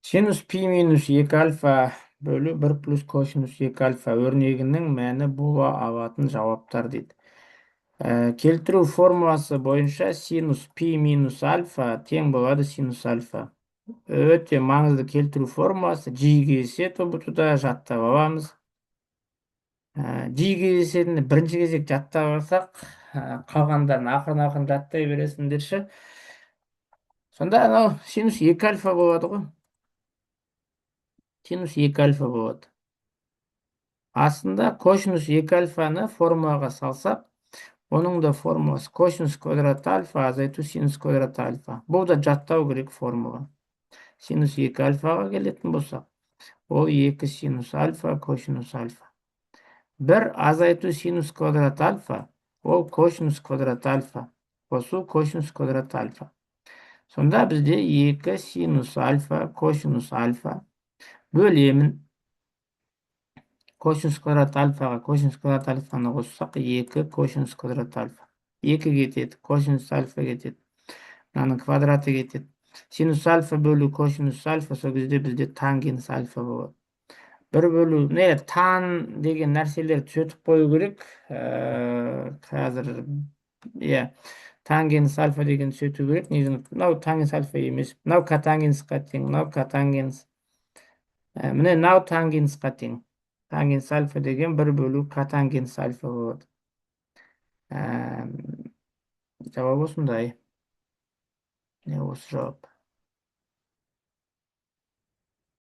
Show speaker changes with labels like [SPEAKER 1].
[SPEAKER 1] Синус пи минус 2 альфа бөлі 1 плюс косинус 2 альфа өрнегінің мәні бола алатын жауаптар дейді. Келтіру формуласы бойынша синус пи минус альфа тең болады синус альфа. Өте маңызды келтіру формуласы. Жиі кездеседі ұбт-да, жаттап аламыз. Жиі кездесетінді бірінші кезек жаттап алсақ, қалғандарын ақырын жаттай бересіңдерші. Сонда анау синус 2 альфа болады ғой. Синус 2 альфа болады. Астында косинус 2 альфаны формулаға салсақ, оның да формуласы косинус квадрат альфа азайту синус квадрат альфа. Бұл да жаттау керек формула. Синус 2 альфаға келетін болсақ, ол 2 синус альфа косинус альфа. 1 азайту синус квадрат альфа, ол косинус квадрат альфа. Қосу косинус квадрат альфа. Сонда бізде 2 синус альфа косинус альфа бөлемін. Косинус квадрат альфаға косинус квадрат альфаны қоссақ, 2 косинус квадрат альфа. 2 кетеді, косинус альфа кетеді. Мынаның квадраты кетеді. Синус альфа бөлу косинус альфа, сол кезде бізде тангенс альфа болады. 1 бөлу, тан деген нәрселер түсетіп қою керек. Қазір, тангенс альфа деген түсету керек. Мынау тангенс альфа емес. Мынау катангенсқа тең, мынау катангенс. Міне мынау тангенсқа тең. Тангенс альфа деген 1 бөлу катангенс альфа болады. Жауап осындай. Осы жауап.